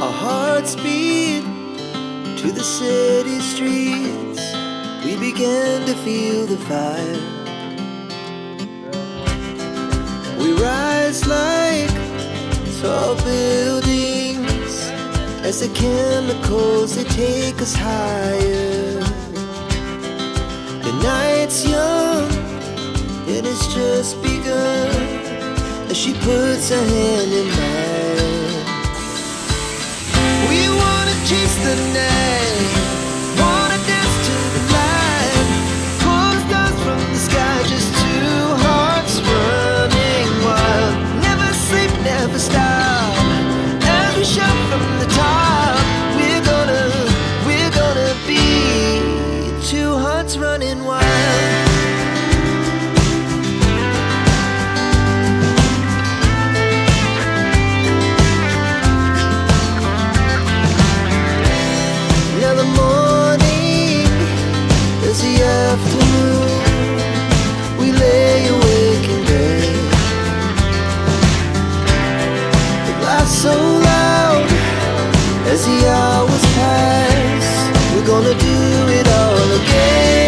Our hearts beat to the city streets. We began to feel the fire. We rise like tall buildings as the chemicals, they take us higher. The night's young, it has just begun, as she puts her hand in mine. We wanna chase the night, wanna dance to the light, pull stars from the sky, just two hearts running wild. Never sleep, never stop, as we shout from the top. We're gonna be two hearts running wild. Now the morning is the afternoon. We lay awake in bed. The laughs so loud as the hours pass. We're gonna do it all again.